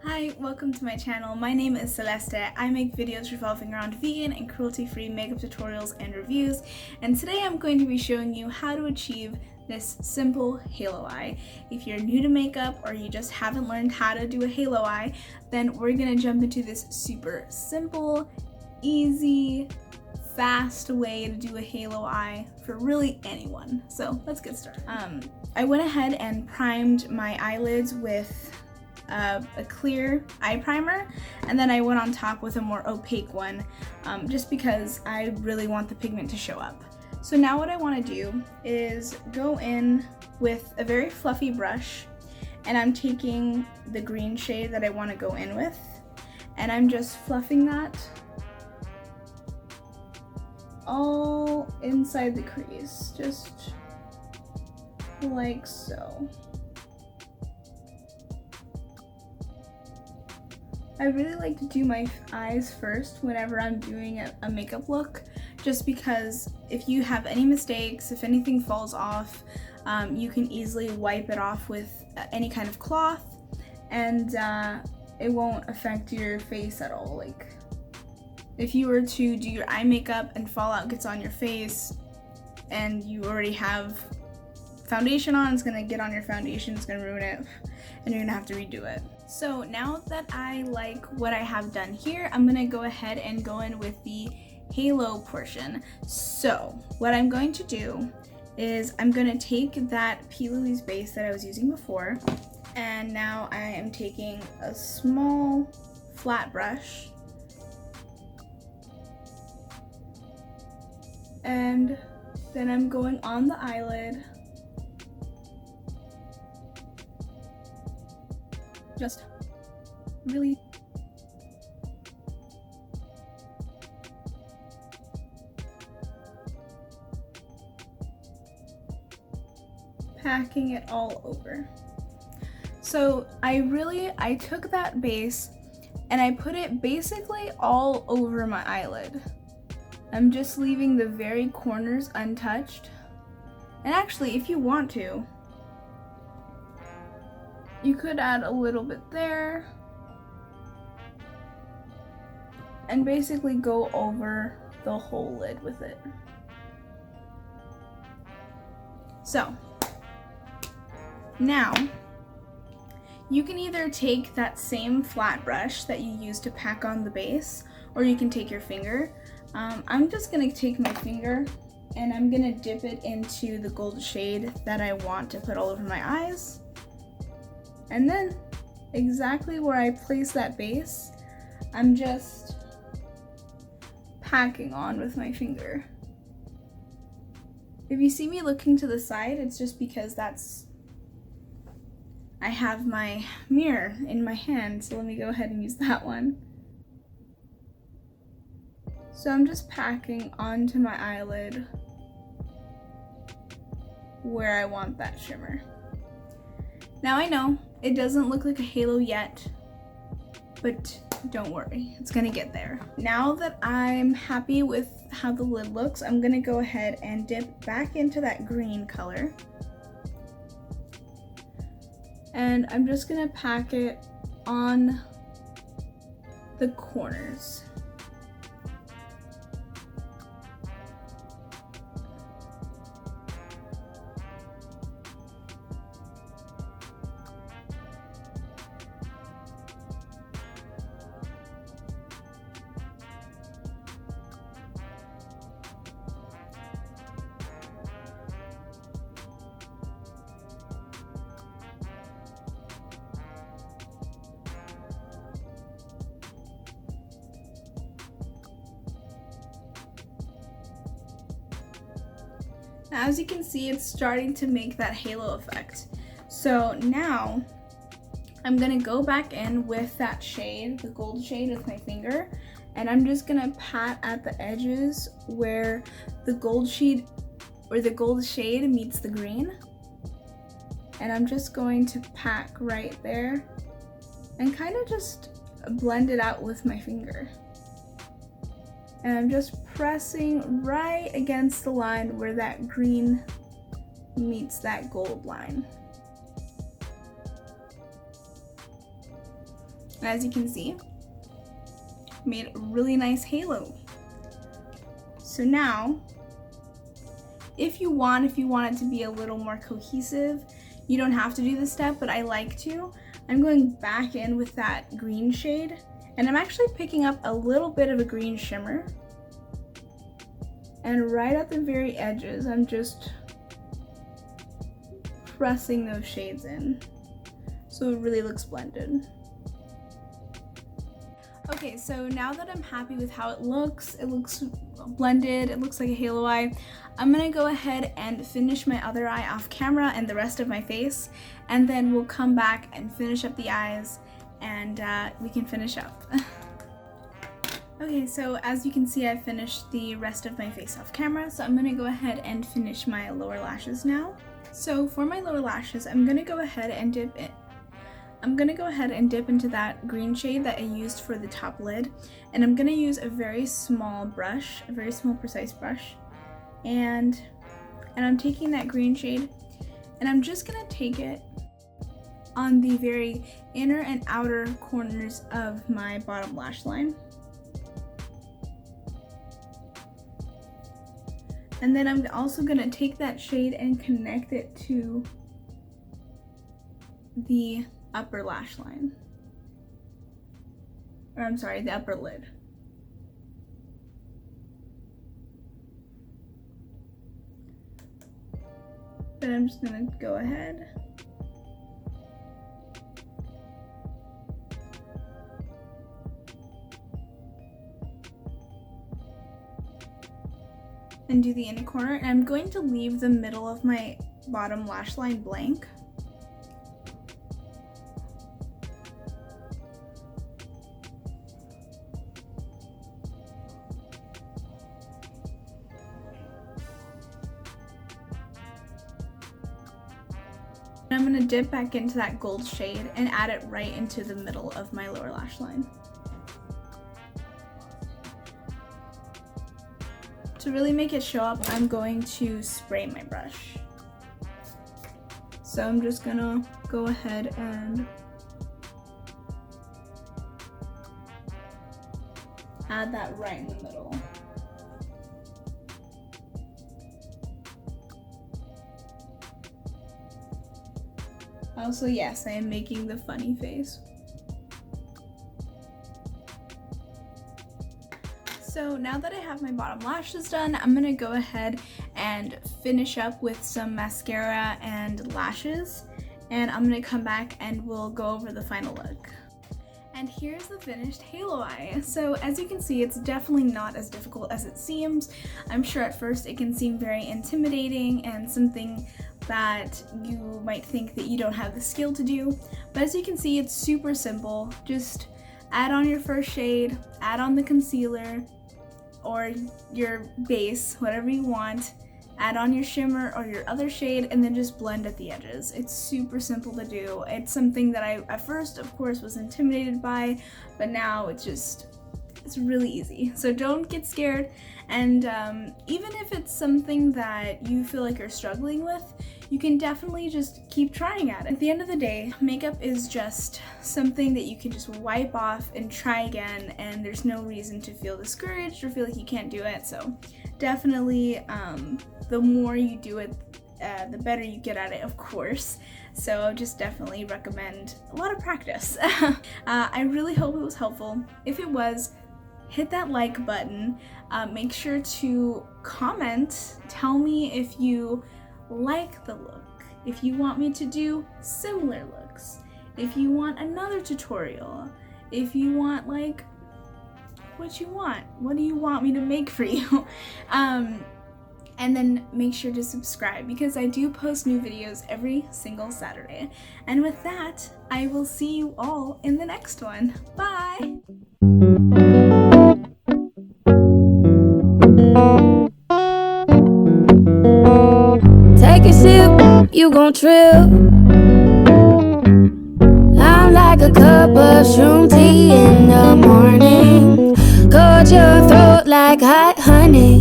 Hi, welcome to my channel. My name is Celeste. I make videos revolving around vegan and cruelty-free makeup tutorials and reviews, and today I'm going to be showing you how to achieve this simple halo eye. If you're new to makeup or you just haven't learned how to do a halo eye, then we're gonna jump into this super simple, easy, fast way to do a halo eye for really anyone. So let's get started. I went ahead and primed my eyelids with a clear eye primer, and then I went on top with a more opaque one just because I really want the pigment to show up. So now what I want to do is go in with a very fluffy brush, and I'm taking the green shade that I want to go in with, and I'm just fluffing that all inside the crease, just like so. I really like to do my eyes first whenever I'm doing a makeup look, just because if you have any mistakes, if anything falls off, you can easily wipe it off with any kind of cloth, and it won't affect your face at all. Like, if you were to do your eye makeup and fallout gets on your face and you already have foundation on, it's gonna get on your foundation, it's gonna ruin it, and you're gonna have to redo it. So now that I like what I have done here, I'm gonna go ahead and go in with the halo portion. So what I'm going to do is I'm gonna take that P. Louise base that I was using before, and now I am taking a small flat brush, and then I'm going on the eyelid, just really packing it all over. So I took that base and I put it basically all over my eyelid. I'm just leaving the very corners untouched. And actually, if you want to, you could add a little bit there and basically go over the whole lid with it. So now you can either take that same flat brush that you used to pack on the base, or you can take your finger. I'm just gonna take my finger and I'm gonna dip it into the gold shade that I want to put all over my eyes. And then exactly where I place that base, I'm just packing on with my finger. If you see me looking to the side, it's just because I have my mirror in my hand, so let me go ahead and use that one. So I'm just packing onto my eyelid where I want that shimmer. Now I know it doesn't look like a halo yet, but don't worry, it's gonna get there. Now that I'm happy with how the lid looks, I'm gonna go ahead and dip back into that green color. And I'm just gonna pack it on the corners. Now, as you can see, it's starting to make that halo effect. So now I'm gonna go back in with that shade, the gold shade, with my finger, and I'm just gonna pat at the edges where the gold shade meets the green. And I'm just going to pack right there and kind of just blend it out with my finger. And I'm just pressing right against the line where that green meets that gold line. And as you can see, made a really nice halo. So now, if you want it to be a little more cohesive, you don't have to do this step, but I like to. I'm going back in with that green shade, and I'm actually picking up a little bit of a green shimmer. And right at the very edges, I'm just pressing those shades in so it really looks blended. Okay, so now that I'm happy with how it looks blended, it looks like a halo eye, I'm gonna go ahead and finish my other eye off camera and the rest of my face, and then we'll come back and finish up the eyes, and we can finish up. Okay, so as you can see, I finished the rest of my face off camera, so I'm gonna go ahead and finish my lower lashes now. So for my lower lashes, I'm gonna go ahead and dip into that green shade that I used for the top lid, and I'm gonna use a very small brush, a very small precise brush, and I'm taking that green shade, and I'm just gonna take it on the very inner and outer corners of my bottom lash line. And then I'm also gonna take that shade and connect it to the upper lash line. Or I'm sorry, the upper lid. Then I'm just gonna go ahead and do the inner corner, and I'm going to leave the middle of my bottom lash line blank. I'm gonna dip back into that gold shade and add it right into the middle of my lower lash line. To really make it show up, I'm going to spray my brush. So I'm just gonna go ahead and add that right in the middle. Also, yes, I am making the funny face. So now that I have my bottom lashes done, I'm gonna go ahead and finish up with some mascara and lashes, and I'm gonna come back and we'll go over the final look. And here's the finished halo eye. So as you can see, it's definitely not as difficult as it seems. I'm sure at first it can seem very intimidating and something that you might think that you don't have the skill to do. But as you can see, it's super simple. Just add on your first shade, add on the concealer or your base, whatever you want, add on your shimmer or your other shade, and then just blend at the edges. It's super simple to do. It's something that I at first, of course, was intimidated by, but now it's really easy. So don't get scared, and even if it's something that you feel like you're struggling with, you can definitely just keep trying at it. At the end of the day, makeup is just something that you can just wipe off and try again, and there's no reason to feel discouraged or feel like you can't do it. So definitely, the more you do it, the better you get at it, of course. So I just definitely recommend a lot of practice. I really hope it was helpful. If it was, hit that like button. Make sure to comment. Tell me if you like the look, if you want me to do similar looks, if you want another tutorial, if you want like what you want, what do you want me to make for you? And then make sure to subscribe because I do post new videos every single Saturday. And with that, I will see you all in the next one. Bye! Take a sip, you gon' trip. I'm like a cup of shroom tea in the morning. Coat your throat like hot honey.